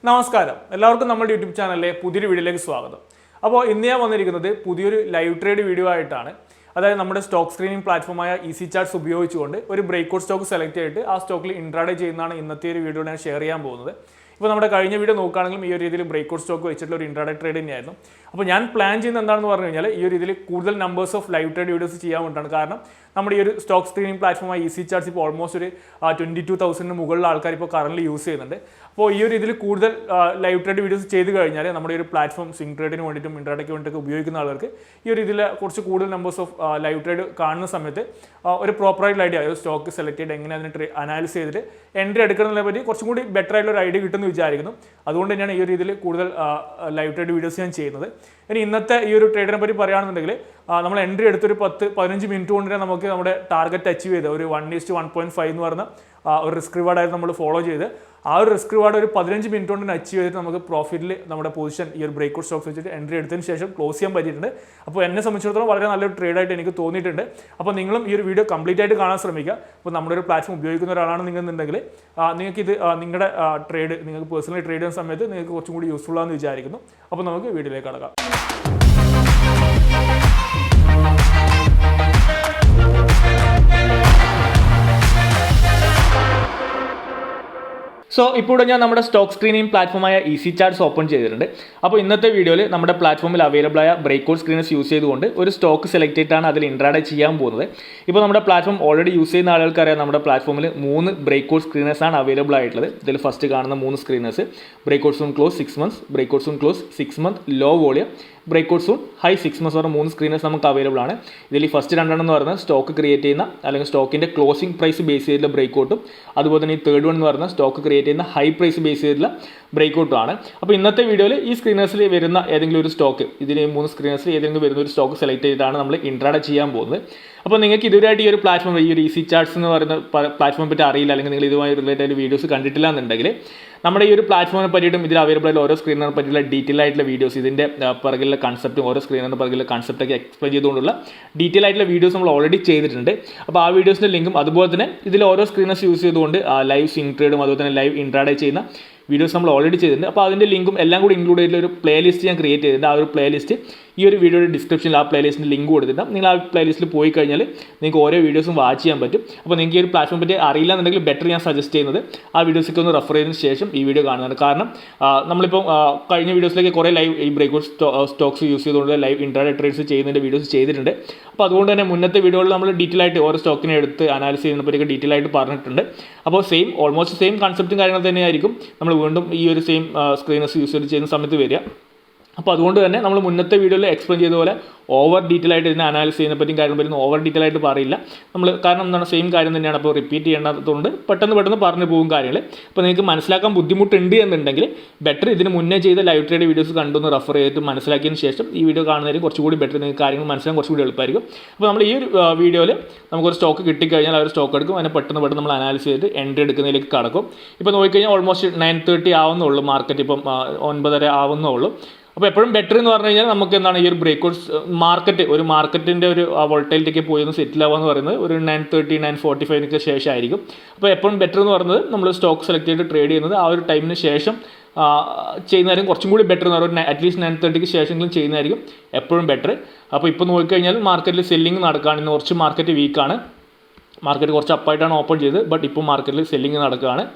നമസ്കാരം, എല്ലാവർക്കും നമ്മുടെ യൂട്യൂബ് ചാനലിലെ പുതിയൊരു വീഡിയോയിലേക്ക് സ്വാഗതം. അപ്പോൾ ഇന്ന് ഞാൻ വന്നിരിക്കുന്നത് പുതിയൊരു ലൈവ് ട്രേഡ് വീഡിയോ ആയിട്ടാണ്. അതായത് നമ്മുടെ സ്റ്റോക്ക് സ്ക്രീനിങ് പ്ലാറ്റ്ഫോമായ ഈസി ചാർട്സ് ഉപയോഗിച്ചുകൊണ്ട് ഒരു ബ്രേക്ക്ഔട്ട് സ്റ്റോക്ക് സെലക്ട് ചെയ്തിട്ട് ആ സ്റ്റോക്കിൽ ഇൻട്രാഡേ ചെയ്യുന്നതാണ് ഇന്നത്തെ ഒരു വീഡിയോ ഞാൻ ഷെയർ ചെയ്യാൻ പോകുന്നത്. ഇപ്പോൾ നമ്മുടെ കഴിഞ്ഞ വീഡിയോ നോക്കുകയാണെങ്കിലും ഈ ഒരു രീതിയിൽ ബ്രേക്ക്ഔട്ട് സ്റ്റോക്ക് വെച്ചിട്ടുള്ള ഒരു ഇൻട്രാഡേ ട്രേഡ് തന്നെയായിരുന്നു. അപ്പോൾ ഞാൻ പ്ലാൻ ചെയ്യുന്നത് എന്താണെന്ന് പറഞ്ഞു കഴിഞ്ഞാൽ ഈ ഒരു രീതിയിൽ കൂടുതൽ numbers of live trade videos ചെയ്യാൻ വേണ്ടിയിട്ടാണ്. കാരണം നമ്മുടെ ഈ ഒരു സ്റ്റോക്ക് സ്ക്രീനിങ് പ്ലാറ്റ്ഫോമായ ഈസി ചാർട്സ് ഇപ്പോൾ ഓൾമോസ്റ്റ് ഒരു 22,000 മുകളിൽ ആൾക്കാർ ഇപ്പോൾ കറന്റ് യൂസ് ചെയ്യുന്നുണ്ട്. അപ്പോൾ ഈ ഒരു ഇതിൽ കൂടുതൽ ലൈവ് ട്രേഡ് വീഡിയോസ് ചെയ്ത് കഴിഞ്ഞാൽ നമ്മുടെ ഒരു പ്ലാറ്റ്ഫോം സ്വിംഗ് ട്രേഡിന് വേണ്ടിയിട്ടും ഇൻട്രാഡേക്ക് വേണ്ടിയിട്ടൊക്കെ ഉപയോഗിക്കുന്ന ആൾക്ക് ഈ ഒരു ഇതിൽ കുറച്ച് കൂടുതൽ നമ്പേഴ്സ് ഓഫ് ലൈവ് ട്രേഡ് കാണുന്ന സമയത്ത് ഒരു പ്രോപ്പറായിട്ടുള്ള ഐഡിയ, ഒരു സ്റ്റോക്ക് സെലക്ട് ചെയ്ത് എങ്ങനെ അതിനെ അനാലിസ് ചെയ്തിട്ട് എൻട്രി എടുക്കുന്നതിനെ പറ്റി കുറച്ചും കൂടി ബെറ്റർ ആയിട്ടുള്ള ഒരു ഐഡിയ കിട്ടുമെന്ന് വിചാരിക്കുന്നു. അതുകൊണ്ട് തന്നെയാണ് ഈ ഒരു രീതിയിൽ കൂടുതൽ ലൈവ് ട്രേഡ് വീഡിയോസ് ഞാൻ ചെയ്യുന്നത്. ഇനി ഇന്നത്തെ ഈ ഒരു ട്രേഡിനെ പറ്റി പറയുകയാണെന്നുണ്ടെങ്കിൽ നമ്മൾ എൻട്രി എടുത്തൊരു 10-15 മിനിറ്റ് കൊണ്ട് തന്നെ നമുക്ക് നമ്മുടെ ടാർഗറ്റ് അച്ചീവ് ചെയ്ത് ഒരു 1:1.5 എന്ന് പറഞ്ഞ ഒരു റിസ്ക് റിവാർഡായിട്ട് നമ്മൾ ഫോളോ ചെയ്ത് ആ ഒരു റിസ്ക് റിവാർഡ് ഒരു 15 മിനിറ്റ് കൊണ്ട് അച്ചീവ് ചെയ്തിട്ട് നമുക്ക് പ്രോഫിറ്റിൽ നമ്മുടെ പൊസിഷൻ ഈ ഒരു ബ്രേക്ക്ഔട്ട് സ്റ്റോക്സ് വെച്ചിട്ട് എൻട്രി എടുത്തതിന് ശേഷം ക്ലോസ് ചെയ്യാൻ പറ്റിയിട്ടുണ്ട്. അപ്പോൾ എന്നെ സംബന്ധിച്ചിടത്തോളം വളരെ നല്ലൊരു ട്രേഡായിട്ട് എനിക്ക് തോന്നിയിട്ടുണ്ട്. അപ്പോൾ നിങ്ങളും ഈ ഒരു വീഡിയോ കംപ്ലീറ്റ് ആയിട്ട് കാണാൻ ശ്രമിക്കുക. അപ്പോൾ നമ്മുടെ ഒരു പ്ലാറ്റ്ഫോം ഉപയോഗിക്കുന്ന ഒരാളാണ് നിങ്ങളുണ്ടെങ്കിൽ നിങ്ങൾക്ക് ഇത് നിങ്ങളുടെ ട്രേഡ് നിങ്ങൾക്ക് പേഴ്സണലി ട്രേഡ് ചെയ്യുന്ന സമയത്ത് നിങ്ങൾക്ക് കുറച്ചും കൂടി യൂസ്ഫുൾ ആണെന്ന് വിചാരിക്കുന്നു. അപ്പോൾ നമുക്ക് വീഡിയോയിലേക്ക് കടക്കാം. സോ ഇപ്പോൾ ഞാൻ നമ്മുടെ സ്റ്റോക്ക് സ്ക്രീനിങ് പ്ലാറ്റ്ഫോമായ ഈസി ചാർട്സ് ഓപ്പൺ ചെയ്തിട്ടുണ്ട്. അപ്പോൾ ഇന്നത്തെ വീഡിയോയിൽ നമ്മുടെ പ്ലാറ്റ്ഫോമിൽ അവൈലബിൾ ആയ ബ്രേക്ക്ഔട്ട് സ്ക്രീനേഴ്സ് യൂസ് ചെയ്തുകൊണ്ട് ഒരു സ്റ്റോക്ക് സെലക്ട് ചെയ്തിട്ടാണ് അതിൽ ഇൻട്രാഡേ ചെയ്യാൻ പോകുന്നത്. ഇപ്പോൾ നമ്മുടെ പ്ലാറ്റ്ഫോം ഓൾറെഡി യൂസ് ചെയ്യുന്ന ആളുകൾക്കറിയാം, നമ്മുടെ പ്ലാറ്റ്ഫോമിൽ 3 ബ്രേക്ക്ഔട്ട് സ്ക്രീനേഴ്സാണ് അവൈലബിൾ ആയിട്ടുള്ളത്. ഇതിൽ ഫസ്റ്റ് കാണുന്ന 3 screeners breakout soon close 6 months, breakout soon close 6 month low volume, breakout soon high 6 months പറഞ്ഞ 3 സ്ക്രീനേഴ്സ് നമുക്ക് അവൈലബിൾ ആണ്. ഇതിൽ ഈ ഫസ്റ്റ് 2 എന്ന് പറയുന്നത് സ്റ്റോക്ക് ക്രിയേറ്റ് ചെയ്യുന്ന അല്ലെങ്കിൽ സ്റ്റോക്കിൻ്റെ ക്ലോസിംഗ് പ്രൈസ് ബേസ് ചെയ്തിട്ടുള്ള ബ്രേക്ക്ഔട്ടും, അതുപോലെ തന്നെ ഈ തേർഡ് വൺ എന്ന് പറയുന്നത് സ്റ്റോക്ക് ക്രിയേറ്റ് ചെയ്യുന്ന ഹൈ പ്രൈസ് ബേസ് ചെയ്തിട്ടുള്ള ബ്രേക്ക്ഔട്ടും ആണ്. അപ്പോൾ ഇന്നത്തെ വീഡിയോയിൽ ഈ സ്ക്രീനേഴ്സിൽ വരുന്ന ഏതെങ്കിലും ഒരു സ്റ്റോക്ക്, ഇതിൽ 3 സ്ക്രീനേഴ്സിൽ ഏതെങ്കിലും വരുന്ന ഒരു സ്റ്റോക്ക് സെലക്ട് ചെയ്തിട്ടാണ് നമ്മൾ ഇൻട്രാഡേ ചെയ്യാൻ പോകുന്നത്. അപ്പോൾ നിങ്ങൾക്ക് ഇതുവരെയായിട്ട് ഈ ഒരു പ്ലാറ്റ്ഫോം, ഈ ഒരു ഈസി ചാർട്സ് എന്ന് പറയുന്ന പ്ലാറ്റ്ഫോമിനെ പറ്റി അറിയില്ല, അല്ലെങ്കിൽ നിങ്ങൾ ഇതുമായി റിലേറ്റഡ് വീഡിയോസ് കണ്ടിട്ടില്ല എന്നുണ്ടെങ്കിൽ നമ്മുടെ ഈ ഒരു പ്ലാറ്റ്ഫോമിനെ പറ്റിയിട്ടും ഇതിൽ അവൈലബിൾ ആയിട്ടുള്ള ഓരോ സ്ക്രീനറിനെ പറ്റിയുള്ള ഡീറ്റെയിൽ ആയിട്ടുള്ള വീഡിയോസ്, ഇതിൻ്റെ പിറകിലുള്ള കൺസെപ്റ്റും ഓരോ സ്ക്രീനറിൻ്റെ പിറകിലുള്ള കൺസെപ്റ്റൊക്കെ എക്സ്പ്ലെയിൻ ചെയ്തുകൊണ്ടുള്ള ഡീറ്റെയിൽ ആയിട്ടുള്ള വീഡിയോസ് നമ്മൾ ഓൾറെഡി ചെയ്തിട്ടുണ്ട്. അപ്പോൾ ആ വീഡിയോസിൻ്റെ ലിങ്കും അതുപോലെ തന്നെ ഇതിൽ ഓരോ സ്ക്രീനേഴ്സ് യൂസ് ചെയ്തുകൊണ്ട് ലൈവ് സ്വിംഗ് ട്രേഡും അതുപോലെ തന്നെ ലൈവ് ഇൻട്രാഡേ ചെയ്യുന്ന വീഡിയോസ് നമ്മൾ ഓൾറെഡി ചെയ്തിട്ടുണ്ട്. അപ്പോൾ അതിൻ്റെ ലിങ്കും എല്ലാം കൂടി ഇൻക്ലൂഡ് ചെയ്തിട്ടുള്ള ഒരു പ്ലേലിസ്റ്റ് ഞാൻ ക്രിയേറ്റ് ചെയ്തിട്ടുണ്ട്. ആ ഒരു പ്ലേലിസ്റ്റ് ഈ ഒരു വീഡിയോയുടെ ഡിസ്ക്രിപ്ഷനിൽ ആ പ്ലേലിസ്റ്റിൻ്റെ ലിങ്ക് കൊടുത്തിട്ട് നിങ്ങൾ ആ പ്ലേലിസ്റ്റിൽ പോയി കഴിഞ്ഞാൽ നിങ്ങൾക്ക് ഓരോ വീഡിയോസും വാച്ച് ചെയ്യാൻ പറ്റും. അപ്പോൾ നിങ്ങൾക്ക് ഈ ഒരു പ്ലാറ്റ്ഫോം പറ്റി അറിയില്ല എന്നുണ്ടെങ്കിൽ ബെറ്റർ ഞാൻ സജസ്റ്റ് ചെയ്യുന്നത് ആ വീഡിയോസൊക്കെ ഒന്ന് റെഫർ ചെയ്തതിന് ശേഷം ഈ വീഡിയോ കാണുന്നതാണ്. കാരണം നമ്മളിപ്പോൾ കഴിഞ്ഞ വീഡിയോസിലേക്ക് കുറേ ലൈവ് ഈ ബ്രേക്ക്ഔട്ട് സ്റ്റോക്സ് യൂസ് ചെയ്തുകൊണ്ട് ലൈവ് ഇൻട്രാഡേ ട്രേഡ്സ് ചെയ്യുന്നതിൻ്റെ വീഡിയോസ് ചെയ്തിട്ടുണ്ട്. അപ്പോൾ അതുകൊണ്ട് തന്നെ മുന്നത്തെ വീഡിയോയിൽ നമ്മൾ ഡീറ്റെയിൽ ആയിട്ട് ഓരോ സ്റ്റോക്കിനെ എടുത്ത് അനാലിസ് ചെയ്യുന്ന പറ്റിയൊക്കെ ഡീറ്റെയിൽ ആയിട്ട് പറഞ്ഞിട്ടുണ്ട്. അപ്പോൾ ഓൾമോസ്റ്റ് സെയിം കൺസെപ്റ്റും കാര്യങ്ങൾ തന്നെയായിരിക്കും നമ്മൾ വീണ്ടും ഈ ഒരു സെയിം സ്ക്രീനേഴ്സ് യൂസ് ചെയ്ത് ചെയ്യുന്ന സമയത്ത് വരിക. അപ്പോൾ അതുകൊണ്ട് തന്നെ നമ്മൾ മുന്നത്തെ വീഡിയോയിൽ എക്സ്പ്ലെയിൻ ചെയ്ത പോലെ ഓവർ ഡീറ്റെയിൽ ആയിട്ട് ഇതിനെ അനാലിസ് ചെയ്യുന്ന പറ്റിയും കാര്യം വരുന്ന ഓവർ ഡീറ്റെയിൽ ആയിട്ട് പറയില്ല നമ്മൾ. കാരണം എന്താണ്, സെയിം കാര്യം തന്നെയാണ്. അപ്പോൾ റിപ്പീറ്റ് ചെയ്യേണ്ടതുകൊണ്ട് പെട്ടെന്ന് പറഞ്ഞു പോകും കാര്യങ്ങൾ. അപ്പോൾ നിങ്ങൾക്ക് മനസ്സിലാക്കാൻ ബുദ്ധിമുട്ടുണ്ട് എന്നുണ്ടെങ്കിൽ ബെറ്റർ ഇതിന് മുന്നേ ചെയ്ത ലൈവ് ട്രേഡ് വീഡിയോസ് കണ്ടൊന്ന് റെഫർ ചെയ്തിട്ട് മനസ്സിലാക്കിയതിന് ശേഷം ഈ വീഡിയോ കാണുന്നതിന് കുറച്ചുകൂടി ബെറ്റർ, നിങ്ങൾക്ക് കാര്യങ്ങൾ മനസ്സിലാക്കാൻ കുറച്ചുകൂടി എളുപ്പമായിരിക്കും. അപ്പോൾ നമ്മൾ ഈ ഒരു വീഡിയോയിൽ നമുക്കൊരു സ്റ്റോക്ക് കിട്ടിക്കഴിഞ്ഞാൽ ആ ഒരു സ്റ്റോക്ക് എടുക്കും, അതിനെ പെട്ടെന്ന് നമ്മൾ അനാലിസ് ചെയ്തിട്ട് എൻട്രി എടുക്കുന്നതിലേക്ക് കടക്കും. ഇപ്പോൾ നോക്കിക്കഴിഞ്ഞാൽ ഓൾമോസ്റ്റ് 9:30 ആവുന്നുള്ളൂ, മാർക്കറ്റ് ഇപ്പം 9:30 ആവുന്നുള്ളൂ. അപ്പോൾ എപ്പോഴും ബെറ്റർ എന്ന് പറഞ്ഞു കഴിഞ്ഞാൽ നമുക്ക് എന്താണ്, ഈ ഒരു ബ്രേക്ക്ഔട്ട്സ് മാർക്കറ്റിൻ്റെ ഒരു വോൾട്ടൈലിറ്റിക്ക് പോയി ഒന്ന് സെറ്റിൽ ആവുക എന്ന് പറയുന്നത് ഒരു 9:30 9:45 ശേഷമായിരിക്കും. അപ്പോൾ എപ്പോഴും ബെറ്റർ എന്ന് പറയുന്നത് നമ്മൾ സ്റ്റോക്ക് സെലക്ട് ചെയ്ത് ട്രേഡ് ചെയ്യുന്നത് ആ ഒരു ടൈമിന് ശേഷം ചെയ്യുന്നതായിരിക്കും കുറച്ചും കൂടി ബെറ്റർ എന്ന് പറയുന്നത്. അറ്റ്ലീസ്റ്റ് 9:30 ശേഷമെങ്കിലും ചെയ്യുന്നതായിരിക്കും എപ്പോഴും ബെറ്റർ. അപ്പോൾ ഇപ്പോൾ നോക്കിക്കഴിഞ്ഞാൽ മാർക്കറ്റിൽ സെല്ലിംഗ് നടക്കുകയാണ്. ഇന്ന് കുറച്ച് മാർക്കറ്റ് വീക്കാണ്, മാർക്കറ്റ് കുറച്ച് അപ്പായിട്ടാണ് ഓപ്പൺ ചെയ്തത്, ബട്ട് ഇപ്പോൾ മാർക്കറ്റിൽ സെല്ലിംഗ് നടക്കുകയാണ്.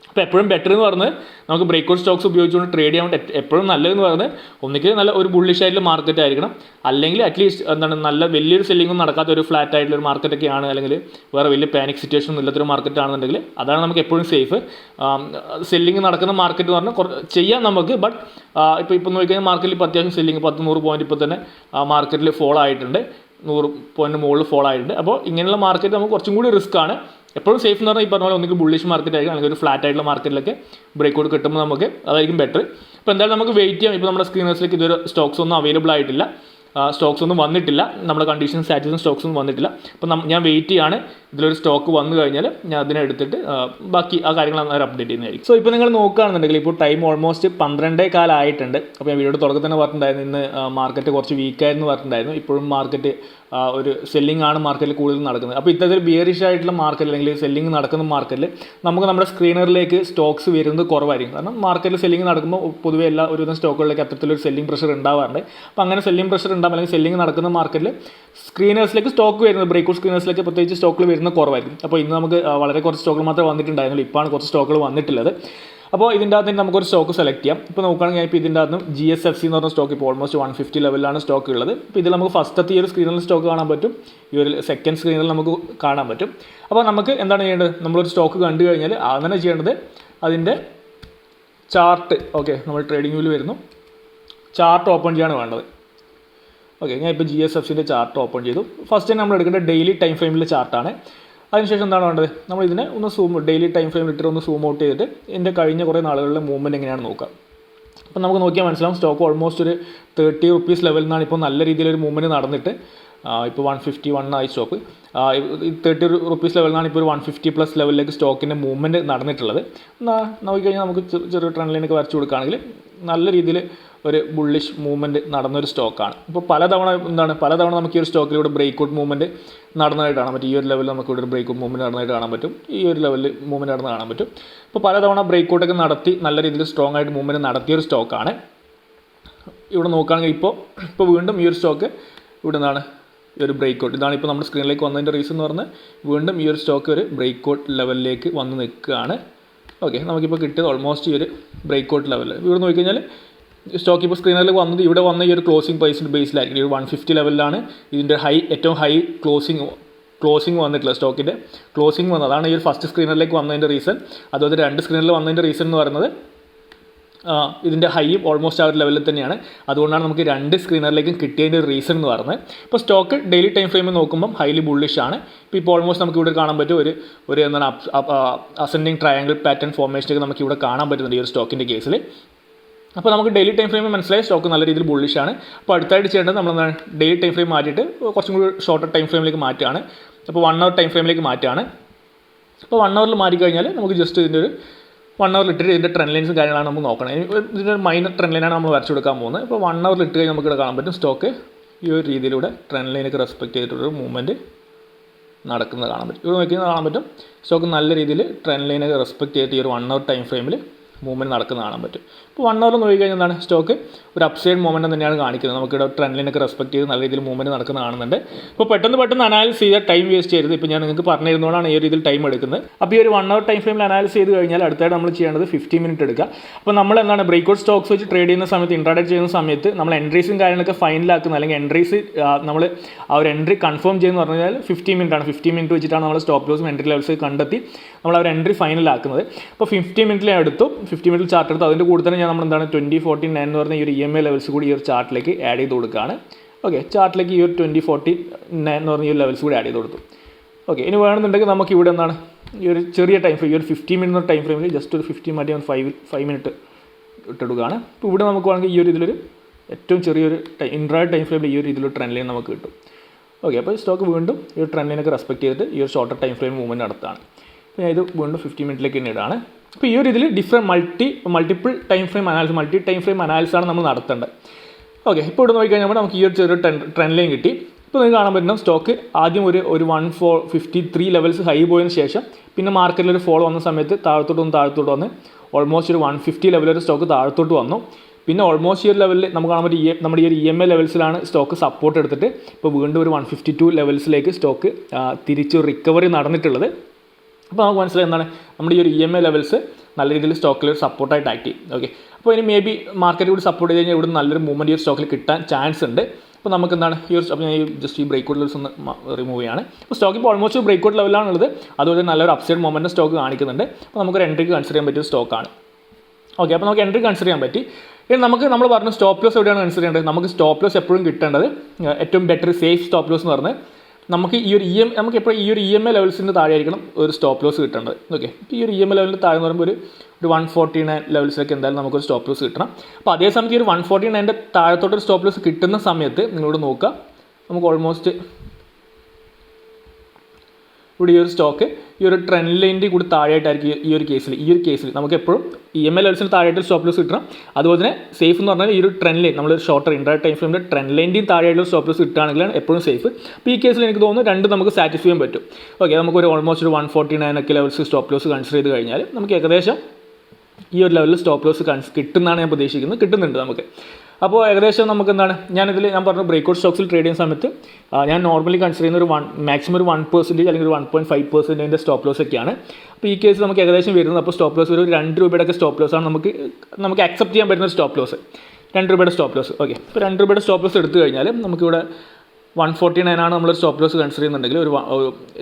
അപ്പോൾ എപ്പോഴും ബെറ്റർ എന്ന് പറയുന്നത് നമുക്ക് ബ്രേക്ക്ഔട്ട് സ്റ്റോക്സ് ഉപയോഗിച്ചുകൊണ്ട് ട്രേഡ് ചെയ്യാൻ വേണ്ടി എപ്പോഴും നല്ലതെന്ന് പറയുന്നത് ഒന്നിക്ക് നല്ല ഒരു ബുള്ളിഷ് ആയിട്ടുള്ള മാർക്കറ്റ് ആയിരിക്കണം, അല്ലെങ്കിൽ അറ്റ്ലീസ്റ്റ് എന്താണ് നല്ല വലിയൊരു സെല്ലിംഗും നടക്കാത്ത ഒരു ഫ്ലാറ്റ് ആയിട്ടുള്ള ഒരു മാർക്കറ്റൊക്കെയാണ്, അല്ലെങ്കിൽ വേറെ വലിയ പാനിക് സിറ്റുവേഷൻ ഒന്നും ഇല്ലാത്തൊരു മാർക്കറ്റ് ആണെന്നുണ്ടെങ്കിൽ അതാണ് നമുക്ക് എപ്പോഴും സേഫ്. സെല്ലിംഗ് നടക്കുന്ന മാർക്കറ്റ് എന്ന് പറഞ്ഞാൽ ചെയ്യാം നമുക്ക്, ബട്ട് ഇപ്പോൾ നോക്കിക്കഴിഞ്ഞാൽ മാർക്കറ്റിൽ ഇപ്പോൾ അത്യാവശ്യം സെല്ലിംഗ് 100-100 പോയിന്റ് ഇപ്പോൾ തന്നെ മാർക്കറ്റിൽ ഫോൾ ആയിട്ടുണ്ട്, 100 പോയിന്റ് മുകളിൽ ഫോൾ ആയിട്ടുണ്ട്. അപ്പോൾ ഇങ്ങനെയുള്ള മാർക്കറ്റ് നമുക്ക് കുറച്ചും കൂടി റിസ്ക് ആണ്. എപ്പോഴും സേഫ് എന്ന് പറഞ്ഞാൽ ഈ പറഞ്ഞ പോലെ ഒന്നെങ്കിൽ ബുള്ളിഷ് മാർക്കറ്റ് ആയിരിക്കും, അല്ലെങ്കിൽ ഒരു ഫ്ലാറ്റ് ആയിട്ടുള്ള മാർക്കറ്റിലൊക്കെ ബ്രേക്ക്ഔട്ട് കിട്ടുമ്പോൾ നമുക്ക് അതായിരിക്കും ബെറ്റർ. ഇപ്പോൾ എന്തായാലും നമുക്ക് വെയിറ്റ് ചെയ്യാം. ഇപ്പോൾ നമ്മുടെ സ്ക്രീനേഴ്സിലേക്ക് ഇതൊരു സ്റ്റോക്സ് ഒന്നും അവൈലബിൾ ആയിട്ടില്ല, സ്റ്റോക്സ് ഒന്നും വന്നിട്ടില്ല, നമ്മുടെ കണ്ടീഷൻ സാറ്റിസ്ഫൈ സ്റ്റോക്സ് ഒന്നും വന്നിട്ടില്ല. അപ്പോൾ ഞാൻ വെയിറ്റ് ചെയ്യാണ്. ഇതിലൊരു സ്റ്റോക്ക് വന്നു കഴിഞ്ഞാൽ ഞാൻ അതിനെ എടുത്തിട്ട് ബാക്കി ആ കാര്യങ്ങൾ അന്നേരം അപ്ഡേറ്റ് ചെയ്യുന്നതായിരിക്കും. സോ ഇപ്പോൾ നിങ്ങൾ നോക്കുകയാണെന്നുണ്ടെങ്കിൽ ഇപ്പോൾ ടൈം ഓൾമോസ്റ്റ് 12:15 ആയിട്ടുണ്ട്. അപ്പോൾ ഞാൻ വീഡിയോയുടെ തുടക്കത്തിൽ തന്നെ പറഞ്ഞിട്ടുണ്ടായിരുന്നു ഇന്ന് മാർക്കറ്റ് കുറച്ച് വീക്കായിരുന്നു പറഞ്ഞിട്ടുണ്ടായിരുന്നു. ഇപ്പോഴും മാർക്കറ്റ് ഒരു സെല്ലിംഗ് ആണ് മാർക്കറ്റിൽ കൂടുതൽ നടക്കുന്നത്. അപ്പോൾ ഇത്തരത്തിൽ ബിയറിഷ് ആയിട്ടുള്ള മാർക്കറ്റ് അല്ലെങ്കിൽ സെല്ലിംഗ് നടക്കുന്ന മാർക്കറ്റിൽ നമുക്ക് നമ്മുടെ സ്ക്രീനറിലേക്ക് സ്റ്റോക്സ് വരുന്നത് കുറവായിരിക്കും. കാരണം മാർക്കറ്റിൽ സെല്ലിംഗ് നടക്കുമ്പോൾ പൊതുവേ എല്ലാ ഒരുവിധം സ്റ്റോക്കുകളിലേക്ക് അത്തരത്തിലൊരു സെല്ലിംഗ് പ്രഷർ ഉണ്ടാവാറുണ്ട്. അപ്പോൾ അങ്ങനെ സെല്ലിംഗ് പ്രഷർ ഉണ്ടാകും അല്ലെങ്കിൽ സെല്ലിംഗ് നടക്കുന്ന മാർക്കറ്റിൽ സ്ക്രീനേഴ്സിലേക്ക് സ്റ്റോക്ക് വരുന്നത് ബ്രേക്ക്ഔട്ട് സ്ക്രീനേഴ്സിലേക്ക് പ്രത്യേകിച്ച് സ്റ്റോക്കുകൾ വരുന്നത് കുറവായിരിക്കും. അപ്പോൾ ഇന്ന് നമുക്ക് വളരെ കുറച്ച് സ്റ്റോക്കുകൾ മാത്രമേ വന്നിട്ടുണ്ടായിരുന്നുള്ളൂ. ഇപ്പോഴാണ് കുറച്ച് സ്റ്റോക്കുകൾ വന്നിട്ടുള്ളത്. അപ്പോൾ ഇതിൻ്റെ അകത്ത് നമുക്കൊരു സ്റ്റോക്ക് സെലക്ട് ചെയ്യാം. ഇപ്പോൾ നോക്കുകയാണെങ്കിൽ ഇപ്പോൾ ഇതിൻ്റെ അകത്ത് GSFC എന്ന് പറഞ്ഞ സ്റ്റോക്ക് ഇപ്പോൾ ഓൾമോസ്റ്റ് 150 ലെവലിലാണ് സ്റ്റോക്ക് ഉള്ളത്. ഇപ്പോൾ ഇതിൽ നമുക്ക് ഫസ്റ്റത്തെ ഈ ഒരു സ്ക്രീനിൽ സ്റ്റോക്ക് കാണാൻ പറ്റും, ഈ ഒരു സെക്കൻഡ് സ്ക്രീനിൽ നമുക്ക് കാണാൻ പറ്റും. അപ്പോൾ നമുക്ക് എന്താണ് ചെയ്യേണ്ടത്? നമ്മളൊരു സ്റ്റോക്ക് കണ്ടു കഴിഞ്ഞാൽ അങ്ങനെ ചെയ്യേണ്ടത് അതിൻ്റെ ചാർട്ട് നമ്മൾ ട്രേഡിംഗ് വ്യൂവിൽ വരുന്നു, ചാർട്ട് ഓപ്പൺ ചെയ്യാണ് വേണ്ടത്. ഞാൻ ഇപ്പോൾ GSFCൻ്റെ ചാർട്ട് ഓപ്പൺ ചെയ്തു. ഫസ്റ്റ് തന്നെ നമ്മൾ എടുക്കേണ്ട ഡെയിലി ടൈം ഫ്രെയിമിലെ ചാർട്ടാണ്. അതിനുശേഷം എന്താണ് വേണ്ടത്? നമ്മൾ ഇതിനെ ഒന്ന് ഡെയിലി ടൈം ഫ്രെയിമിൽ ഇട്ടിട്ട് ഒന്ന് സൂം ഔട്ട് ചെയ്തിട്ട് ഇതിൻ്റെ കഴിഞ്ഞ കുറേ നാളുകളിലെ മൂവ്മെൻറ്റ് എങ്ങനെയാണ് നോക്കാം. അപ്പോൾ നമുക്ക് നോക്കിയാൽ മനസ്സിലാവും സ്റ്റോക്ക് ഓൾമോസ്റ്റ് ഒരു 30 റുപ്പീസ് ലെവലിൽ നിന്നാണ് ഇപ്പോൾ നല്ല രീതിയിലൊരു മൂവ്മെൻറ്റ് നടന്നിട്ട് ഇപ്പോൾ 151 ആയി സ്റ്റോക്ക്. 30 റുപ്പീസ് ലെവലിൽ നിന്നാണ് ഇപ്പോൾ ഒരു 150+ ലെവലിലേക്ക് സ്റ്റോക്കിൻ്റെ മൂവ്മെൻറ്റ് നടന്നിട്ടുള്ളത്. നോക്കിക്കഴിഞ്ഞാൽ നമുക്ക് ചെറിയ ട്രെൻഡ് ലൈനൊക്കെ വരച്ചു കൊടുക്കുകയാണെങ്കിൽ നല്ല രീതിയിൽ ഒരു ബുള്ളിഷ് മൂവ്മെൻറ്റ് നടന്നൊരു സ്റ്റോക്കാണ്. ഇപ്പോൾ പലതവണ നമുക്ക് ഈ ഒരു സ്റ്റോക്കിലൂടെ ബ്രേക്ക്ഔട്ട് മൂവ്മെൻറ്റ് നടന്നതായിട്ട് കാണാൻ പറ്റും. ഈ ഒരു ലെവലിൽ നമുക്ക് ഇവിടെ ഒരു ബ്രേക്ക്ഔട്ട് മൂവ്മെൻറ്റ് നടന്നതായിട്ട് കാണാൻ പറ്റും. ഈ ഒരു ലെവലിൽ മൂവ്മെൻറ്റ് നടന്ന് കാണാൻ പറ്റും. ഇപ്പോൾ പലതവണ ബ്രേക്ക്ഔട്ടൊക്കെ നടത്തി നല്ല രീതിയിൽ സ്ട്രോങ് ആയിട്ട് മൂവ്മെൻറ്റ് നടത്തിയൊരു സ്റ്റോക്കാണ്. ഇവിടെ നോക്കുകയാണെങ്കിൽ ഇപ്പോൾ വീണ്ടും ഈ ഒരു സ്റ്റോക്ക് ഇവിടെ നിന്നാണ് ഈ ഒരു ബ്രേക്ക്ഔട്ട്. ഇതാണ് ഇപ്പോൾ നമ്മുടെ സ്ക്രീനിലേക്ക് വന്നതിൻ്റെ റീസൺ എന്ന് പറഞ്ഞാൽ വീണ്ടും ഈ ഒരു സ്റ്റോക്ക് ഒരു ബ്രേക്ക്ഔട്ട് ലെവലിലേക്ക് വന്ന് നിൽക്കുകയാണ്. നമുക്കിപ്പോൾ കിട്ടിയത് ഓൾമോസ്റ്റ് ഈ ഒരു ബ്രേക്ക്ഔട്ട് ലെവലിൽ. ഇവിടെ നോക്കിക്കഴിഞ്ഞാൽ സ്റ്റോക്ക് ഇപ്പോൾ സ്ക്രീനിൽ വന്നത് ഇവിടെ വന്ന ഈ ഒരു ക്ലോസിംഗ് പ്രൈസിൻ്റെ ബേസിലായിരിക്കും. ഈ ഒരു 150 ലെവലിലാണ് ഇതിൻ്റെ ഏറ്റവും ഹൈ ക്ലോസിംഗ് വന്നിട്ടുള്ളത്. സ്റ്റോക്കിൻ്റെ ക്ലോസിംഗ് വന്നത് അതാണ് ഈ ഒരു ഫസ്റ്റ് സ്ക്രീനറിലേക്ക് വന്നതിൻ്റെ റീസൺ. അതുപോലെ 2 സ്ക്രീനിൽ വന്നതിൻ്റെ റീസൺ എന്ന് പറയുന്നത് ഇതിൻ്റെ ഹൈയും ഓൾമോസ്റ്റ് ആ ഒരു ലെവലിൽ തന്നെയാണ്. അതുകൊണ്ടാണ് നമുക്ക് 2 സ്ക്രീനറിലേക്കും കിട്ടിയതിൻ്റെ ഒരു റീസൺ എന്ന് പറയുന്നത്. ഇപ്പോൾ സ്റ്റോക്ക് ഡെയിലി ടൈം ഫ്രെയിമിൽ നോക്കുമ്പം ഹൈലി ബുള്ളിഷ് ആണ്. ഇപ്പോൾ ഓൾമോസ്റ്റ് നമുക്ക് ഇവിടെ കാണാൻ പറ്റും ഒരു എന്താണ് അസെൻഡിങ് ട്രയാങ്കിൾ പാറ്റേൺ ഫോർമേഷനൊക്കെ നമുക്ക് ഇവിടെ കാണാൻ പറ്റുന്നുണ്ട് ഈ ഒരു സ്റ്റോക്കിൻ്റെ കേസിൽ. അപ്പോൾ നമുക്ക് ഡെയിലി ടൈം ഫ്രെയിമിൽ മനസ്സിലായി സ്റ്റോക്ക് നല്ല രീതിയിൽ ബുള്ളിഷ് ആണ്. അപ്പോൾ അടുത്തായിട്ട് ചെയ്യേണ്ടത് നമ്മൾ ഡെയിലി ടൈം ഫ്രെയിം മാറ്റിയിട്ട് കുറച്ചും കൂടി ഷോർട്ടർ ടൈം ഫ്രെയിമിലേക്ക് മാറ്റുകയാണ്. അപ്പോൾ 1 hour ടൈം ഫ്രെയിമിലേക്ക് മാറ്റുകയാണ്. അപ്പോൾ 1 hour മാറ്റിക്കഴിഞ്ഞാൽ നമുക്ക് ജസ്റ്റ് ഇതിൻ്റെ ഒരു 1 hour ഇട്ടിട്ട് ഇതിൻ്റെ ട്രെൻഡ് ലൈൻസും കാര്യങ്ങളാണ് നമുക്ക് നോക്കണം. ഇതിൻ്റെ മൈനർ ട്രെൻഡ് ലൈനാണ് നമ്മൾ വരച്ചു കൊടുക്കാൻ പോകുന്നത്. ഇപ്പോൾ 1 hour ഇട്ട് കഴിഞ്ഞാൽ നമുക്കിവിടെ കാണാൻ പറ്റും സ്റ്റോക്ക് ഈ ഒരു രീതിയിലൂടെ ട്രെൻഡ് ലൈനൊക്കെ റെസ്പെക്ട് ചെയ്തിട്ടൊരു മൂവ്മെൻറ്റ് നടക്കുന്നത് കാണാൻ പറ്റും. ഇവിടെ നോക്കിയാൽ കാണാൻ പറ്റും സ്റ്റോക്ക് നല്ല രീതിയിൽ ട്രെൻഡ് ലൈനൊക്കെ റെസ്പെക്ട് ചെയ്തിട്ട് ഈ ഒരു 1 hour ടൈം ഫ്രെയിമിൽ മൂവ്മെൻറ്റ് നടക്കുന്നത് കാണാൻ പറ്റും. ഇപ്പോൾ 1 hour നോക്കിക്കഴിഞ്ഞാൽ എന്താണ് സ്റ്റോക്ക് ഒരു അപ്സൈഡ് മൂവ്മെൻറ്റ് തന്നെയാണ് കാണിക്കുന്നത്. നമുക്കിവിടെ ട്രെൻഡ് ലൈനൊക്കെ റെസ്പെക്ട് ചെയ്ത് നല്ല രീതിയിൽ മൂവ്മെൻറ്റ് നടക്കുന്നത് കാണുന്നുണ്ട്. ഇപ്പോൾ പെട്ടെന്ന് അനാലിസ് ചെയ്താൽ ടൈം വേസ്റ്റ് ചെയ്യരുത്. ഇപ്പോൾ ഞാൻ നിങ്ങൾക്ക് പറഞ്ഞു തരുന്നതുകൊണ്ടാണ് ഈ ഒരു രീതിയിൽ ടൈം എടുക്കുന്നത്. അപ്പോൾ ഈ ഒരു 1 hour ടൈം ഫ്രെയിമിൽ അനാലിസ് ചെയ്ത് കഴിഞ്ഞാൽ അടുത്തായിട്ട് നമ്മൾ ചെയ്യേണ്ടത് 15 മിനിറ്റ് എടുക്കുക. അപ്പോൾ നമ്മൾ എന്താണ് ബ്രേക്ക്ഔട്ട് സ്റ്റോക്സ് വെച്ച് ട്രേഡ് ചെയ്യുന്ന സമയത്ത് ഇൻട്രാഡേ ചെയ്യുന്ന സമയത്ത് നമ്മൾ എൻട്രീസും കാര്യങ്ങളൊക്കെ ഫൈനലാക്കുന്ന അല്ലെങ്കിൽ എൻട്രീസ് നമ്മൾ ആ ഒരു എൻട്രി കൺഫേം ചെയ്യുന്ന പറഞ്ഞാൽ 15 മിനിറ്റ് ആണ്. 15 മിനിറ്റ് വെച്ചിട്ടാണ് നമ്മൾ സ്റ്റോപ്പ് ലോസും എൻട്രി ലെവൽസ് കണ്ടെത്തി നമ്മൾ ആ ഒരു എൻട്രി ഫൈനലാക്കുന്നത്. അപ്പോൾ 15 മിനിറ്റിൽ ഞാൻ എടുത്തു, 15 മിനിറ്റിൽ ചാർട്ട് എടുത്തു. അതിൻ്റെ കൂടെ തന്നെ ഞാൻ നമ്മൾ എന്താണ് 2049 എന്ന് പറഞ്ഞ ഈ ഒരു EMA ലെവൽസ് കൂടി ഈ ഒരു ചാർട്ടിലേക്ക് ആഡ് ചെയ്ത് കൊടുക്കുകയാണ്. ചാർട്ടിലേക്ക് ഈ ഒരു 2049 എന്ന് പറഞ്ഞ ഈ ഒരു ലെവൽസ് കൂടി ആഡ് ചെയ്ത് കൊടുത്തു. ഇനി വേണമെന്നുണ്ടെങ്കിൽ നമുക്ക് ഇവിടെ എന്താണ് ഈ ഒരു ചെറിയ ടൈം ഫ്രെയിം ഈ ഒരു 15 മിനിറ്റ് ടൈം ഫ്രെയിമിൽ ജസ്റ്റ് ഒരു 15 മാറ്റി 5 മിനിറ്റ് ഇട്ടെടുക്കുകയാണ്. ഇപ്പോൾ ഇവിടെ നമുക്ക് വേണമെങ്കിൽ ഈ ഒരു ഇതിലൊരു ഏറ്റവും ചെറിയൊരു ഇൻട്രാഡേ ടൈം ഫ്രെയിമിൽ ഈ ഒരു ഇതിലൊരു ട്രെൻഡ് ലൈൻ നമുക്ക് കിട്ടും. അപ്പോൾ സ്റ്റോക്ക് വീണ്ടും ഈ ഒരു ട്രെൻഡ് ലൈനൊക്കെ റെസ്പെക്ട് ചെയ്തിട്ട് ഈ ഒരു ഷോർട്ടർ ടൈം ഫ്രെയിം മൂവ്മെൻറ്റ് നടത്തുകയാണ്. അപ്പോൾ ഞാൻ ഇത് വീണ്ടും 15 മിനിറ്റിലേക്ക് തന്നെ ഇടാണ്. അപ്പോൾ ഈ ഒരു ഇതിൽ മൾട്ടിപ്പിൾ ടൈം ഫ്രെയിം അനാലിസാണ് നമ്മൾ നടത്തേണ്ടത്. ഇപ്പോൾ ഇവിടെ നോക്കിക്കഴിഞ്ഞാൽ നമുക്ക് ഈ ഒരു ചെറിയ ട്രെൻഡ് ലൈൻ കിട്ടി. ഇപ്പോൾ നിങ്ങൾക്ക് കാണാൻ പറ്റുന്ന സ്റ്റോക്ക് ആദ്യം ഒരു 1453 ലെവൽസ് ഹൈ പോയതിന് ശേഷം പിന്നെ മാർക്കറ്റിലൊരു ഫോൾ വന്ന സമയത്ത് താഴത്തോട്ട് വന്ന് ഓൾമോസ്റ്റ് ഒരു 150 ലെവലൊരു സ്റ്റോക്ക് താഴത്തോട്ട് വന്നു. പിന്നെ ഓൾമോസ്റ്റ് ഈ ഒരു ലെവലിൽ നമുക്ക് കാണാൻ പറ്റും നമ്മുടെ ഈ ഒരു EMA ലെവൽസിലാണ് സ്റ്റോക്ക് സപ്പോർട്ട് എടുത്തിട്ട് ഇപ്പോൾ വീണ്ടും ഒരു 152 ലെവൽസിലേക്ക് സ്റ്റോക്ക് തിരിച്ച് റിക്കവറി നടന്നിട്ടുള്ളത്. അപ്പോൾ നമുക്ക് മനസ്സിലായി എന്താണ് നമ്മുടെ ഈ ഒരു EMA ലെവൽസ് നല്ല രീതിയിൽ സ്റ്റോക്കിൽ ഒരു സപ്പോർട്ടായിട്ട് ആക്ട് ചെയ്യും. അപ്പോൾ ഇനി മേ ബി മാർക്കറ്റ് കൂടി സപ്പോർട്ട് ചെയ്ത് കഴിഞ്ഞാൽ ഇവിടെ നല്ലൊരു മൂവ്മെൻറ്റ് ഈ ഒരു സ്റ്റോക്കിൽ കിട്ടാൻ ചാൻസ് ഉണ്ട്. അപ്പോൾ നമുക്ക് എന്താണ് ഈ ഒരു ഞാൻ ജസ്റ്റ് ഈ ബ്രേക്ക്ഔട്ട് ലെവൽസ് ഒന്ന് റിമൂവ് ചെയ്യാണ്. അപ്പോൾ സ്റ്റോക്ക് ഇപ്പോൾ ഓൾമോസ്റ്റ് ബ്രേക്ക്ഔട്ട് ലെവലാണുള്ളത്. അതുപോലെ നല്ലൊരു അപ്സൈഡ് മൊമെൻറ്റം സ്റ്റോക്ക് കാണിക്കുന്നുണ്ട്. അപ്പോൾ നമുക്കൊരു എൻട്രിക്ക് കൺസിഡർ ചെയ്യാൻ പറ്റിയ സ്റ്റോക്കാണ്. അപ്പോൾ നമുക്ക് എൻട്രി കൺസിഡർ ചെയ്യാൻ പറ്റി. ഇനി നമ്മൾ പറഞ്ഞു സ്റ്റോപ്പ് ലോസ് എവിടെയാണ് കൺസിഡർ ചെയ്യേണ്ടത്. നമുക്ക് സ്റ്റോപ്പ് ലോസ് എപ്പോഴും കിട്ടേണ്ടത് ഏറ്റവും ബെറ്റർ സേഫ് സ്റ്റോപ്പ് ലോസ് എന്ന് പറഞ്ഞാൽ നമുക്ക് ഈ ഒരു നമുക്ക് എപ്പോഴും ഈ ഒരു EMA ലെവൽസിൻ്റെ താഴെ ആയിരിക്കണം ഒരു സ്റ്റോപ്പ് ലോസ് കിട്ടേണ്ടത്. ഇപ്പോൾ ഈ ഒരു EMA ലെവലിൻ്റെ താഴെ എന്ന് പറയുമ്പോൾ ഒരു 149 ലെവൽസിലേക്ക് എന്തായാലും നമുക്കൊരു സ്റ്റോപ്പ് ലോസ് കിട്ടണം. അപ്പോൾ അതേ സമയത്ത് ഈ ഒരു 149ൻ്റെ താഴത്തോട്ടൊരു സ്റ്റോപ്പ് ലോസ് കിട്ടുന്ന സമയത്ത് നിങ്ങളോട് നോക്കുക നമുക്ക് ഓൾമോസ്റ്റ് ഇവിടെ ഈ ഒരു സ്റ്റോക്ക് ഈ ഒരു ട്രെൻഡ് ലൈനിൻ്റെ കൂടി താഴെയായിട്ടായിരിക്കും ഈ ഒരു കേസിൽ നമുക്ക് എപ്പോഴും EMA ലെവൽസിന് താഴെയായിട്ട് സ്റ്റോപ്പ് ലോസ് കിട്ടണം. അതുപോലെ തന്നെ സേഫ് എന്ന് പറഞ്ഞാൽ ഈ ഒരു ട്രെൻഡ് ലൈൻ നമ്മൾ ഷോർട്ടർ ഇൻട്രാ ടൈം ഫ്രെയിമിൻ്റെ ട്രെൻഡ് ലൈനിൻ്റെയും താഴെയായിട്ടുള്ള സ്റ്റോപ്പ് ലോസ് കിട്ടുകയാണെങ്കിലാണ് എപ്പോഴും സേഫ്. അപ്പോൾ ഈ കേസിൽ എനിക്ക് തോന്നുന്നു രണ്ടും നമുക്ക് സാറ്റിസ്ഫൈ ചെയ്യാൻ പറ്റും. ഓക്കെ, നമുക്കൊരു ഓൾമോസ്റ്റ് ഒരു 149 ഒക്കെ ലെവൽസ് സ്റ്റോപ്പ് ലോസ് കൺസിഡർ ചെയ്ത് കഴിഞ്ഞാൽ നമുക്ക് ഏകദേശം ഈ ഒരു ലെവലിൽ സ്റ്റോപ്പ് ലോസ് കിട്ടുന്നതാണ് ഞാൻ പ്രതീക്ഷിക്കുന്നത്. കിട്ടുന്നുണ്ട് നമുക്ക്. അപ്പോൾ ഏകദേശം നമുക്ക് എന്താണ് ഞാൻ പറഞ്ഞു ബ്രേക്കൗട്ട് സ്റ്റോക്സിൽ ട്രേഡ് ചെയ്യുന്ന സമയത്ത് ഞാൻ നോർമലി കൺസിഡർ ചെയ്യുന്ന ഒരു മാക്സിമം ഒരു 1% അല്ലെങ്കിൽ ഒരു 1.5% സ്റ്റോപ്പ് ലോസ് ഒക്കെയാണ്. അപ്പോൾ ഈ കേസ് നമുക്ക് ഏകദേശം വരുന്നത് അപ്പോൾ സ്റ്റോപ്പ് ലോസ് ഒരു 2 രൂപയുടെ ഒക്കെ സ്റ്റോപ്പ് ലോസാണ് നമുക്ക് അക്സെപ്റ്റ് ചെയ്യാൻ പറ്റുന്ന ഒരു സ്റ്റോപ്പ് ലോസ്. 2 രൂപയുടെ സ്റ്റോപ്പ് ലോസ്. ഓക്കെ, ഇപ്പോൾ 2 രൂപയുടെ സ്റ്റോപ്പ് ലോസ് എടുത്തു കഴിഞ്ഞാൽ നമുക്കിവിടെ 149 ആണ് നമ്മൾ സ്റ്റോപ്പ് ലോസ് കൺസിഡർ ചെയ്യുന്നുണ്ടെങ്കിൽ ഒരു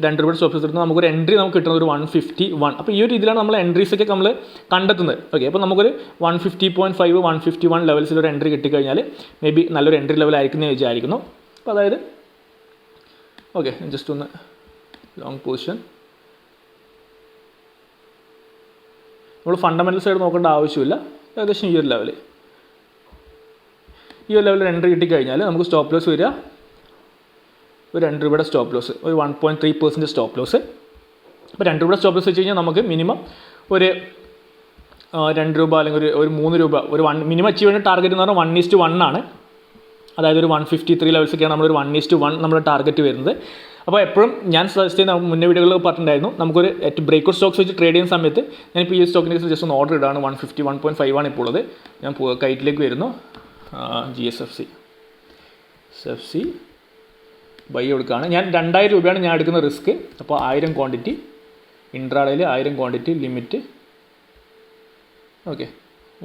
2 രൂപയുടെ സ്റ്റോപ്പ് ലോസ് എടുത്താൽ നമുക്കൊരു എൻട്രി നമുക്ക് കിട്ടുന്നത് ഒരു 151. അപ്പോൾ ഈ ഒരു രീതിയിലാണ് നമ്മൾ എൻട്രീസൊക്കെ നമ്മൾ കണ്ടെത്തുന്നത്. ഓക്കെ, അപ്പോൾ നമുക്കൊരു 150.5 151 ലെവൽസിലൊരു എൻട്രി കിട്ടിക്കഴിഞ്ഞാൽ മേ ബി നല്ലൊരു എൻട്രി ലെവലായിരിക്കും എന്ന് വിചാരിക്കുന്നു. അപ്പോൾ അതായത് ഓക്കെ, ജസ്റ്റ് ഒന്ന് ലോങ് പൊസിഷൻ നമ്മൾ ഫണ്ടമെൻ്റൽ സൈഡ് നോക്കേണ്ട ആവശ്യമില്ല. ഏകദേശം ഈ ഒരു ലെവലിൽ എൻട്രി കിട്ടിക്കഴിഞ്ഞാൽ നമുക്ക് സ്റ്റോപ്പ് ലോസ് വരിക ഒരു 2 രൂപയുടെ സ്റ്റോപ്പ് ലോസ്, ഒരു 1.3% സ്റ്റോപ്പ് ലോസ്. അപ്പോൾ 2 രൂപയുടെ സ്റ്റോപ്പ് ലോസ് വെച്ച് കഴിഞ്ഞാൽ നമുക്ക് മിനിമം ഒരു 2 രൂപ അല്ലെങ്കിൽ ഒരു 3 രൂപ ഒരു മിനിമം അച്ചീവ് ചെയ്യുന്ന ടാർഗറ്റ് എന്ന് പറഞ്ഞാൽ 1:1 ആണ്. അതായത് ഒരു 153 ലെവൽസൊക്കെയാണ് നമ്മളൊരു 1:1 നമ്മുടെ ടാർഗറ്റ് വരുന്നത്. അപ്പോൾ എപ്പോഴും ഞാൻ സജസ്റ്റ് ചെയ്യുന്ന മുന്നേ വീഡിയോകളിൽ പറഞ്ഞിട്ടുണ്ടായിരുന്നു നമുക്കൊരു ബ്രേക്കൗട്ട് സ്റ്റോക്സ് വെച്ച് ട്രേഡ് ചെയ്യുന്ന സമയത്ത് ഞാനിപ്പോൾ ഈ സ്റ്റോക്കിൻ്റെ കേസ് ജസ്റ്റ് ഒന്ന് ഓർഡർ ഇടാണ്. 151.5 ആണ് ഇപ്പോൾ ഉള്ളത്. ഞാൻ കൈറ്റിലേക്ക് വരുന്നു. GSFC ബൈ കൊടുക്കുകയാണ്. ഞാൻ 2000 രൂപയാണ് ഞാൻ എടുക്കുന്ന റിസ്ക്. അപ്പോൾ 1000 ക്വാണ്ടിറ്റി ഇൻട്രാഡേയിൽ 1000 ക്വാണ്ടിറ്റി ലിമിറ്റ്. ഓക്കെ,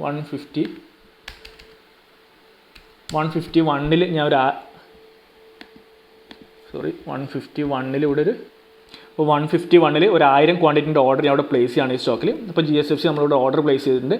151 ഞാൻ ഒരു 151 ഇവിടെ അപ്പോൾ 151 ഒരു 1000 ക്വാണ്ടിറ്റിൻ്റെ ഓർഡർ ഞാൻ അവിടെ പ്ലേസ് ചെയ്യുകയാണ് ഈ സ്റ്റോക്കിൽ. അപ്പോൾ GSFC നമ്മളിവിടെ ഓർഡർ പ്ലേസ് ചെയ്തിട്ടുണ്ട്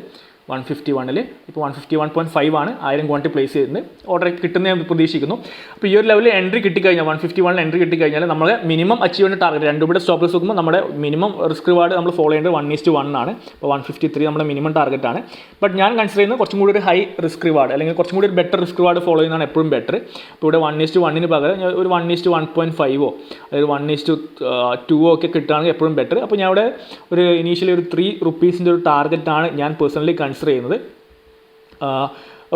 151. ഇപ്പോൾ 151.5 ആണ് 1000 ക്വാണ്ടിറ്റി പ്ലേസ് ചെയ്തിട്ടുണ്ട്. ഓർഡർ കിട്ടുന്ന ഞാൻ പ്രതീക്ഷിക്കുന്നു. അപ്പോൾ ഈ ഒരു ലെവലിൽ എൻട്രി കിട്ടിക്കഴിഞ്ഞാൽ 151 എൻട്രി കിട്ടിക്കഴിഞ്ഞാൽ നമ്മൾ മിനിമം അച്ചീവ് ചെയ്യുന്ന ടാർഗറ്റ് 2 രൂപയുടെ സ്റ്റോപ്പ് ലോസ് നോക്കുമ്പോൾ നമ്മുടെ മിനിമം റിസ്ക് റിവാർഡ് നമ്മൾ ഫോളോ ചെയ്യേണ്ടത് 1:1 ആണ്. അപ്പോൾ 153 നമ്മുടെ മിനിമം ടാർഗറ്റാണ്. ബട്ട് ഞാൻ കൺസിഡർ ചെയ്യുന്നത് കുറച്ചും കൂടി ഒരു ഹൈ റിസ്ക് റിവാർഡ് അല്ലെങ്കിൽ കുറച്ചും കൂടി ഒരു ബെറ്റർ റിസ്ക് റിവാർഡ് ഫോളോ ചെയ്യുന്നതാണ് എപ്പോഴും ബെറ്റർ. ഇപ്പോൾ ഇവിടെ 1:1 പകരം ഒരു 1:1.5 അല്ലെങ്കിൽ 1:2 ഒക്കെ കിട്ടുകയാണെങ്കിൽ എപ്പോഴും ബെറ്റർ. അപ്പോൾ ഞാൻ ഇവിടെ ഒരു ഇനീഷ്യലി ഒരു 3 rupees ഒരു ടാർഗറ്റാണ് ഞാൻ പേഴ്സണലി കൺസിഡർ ചെയ്യുന്നത്.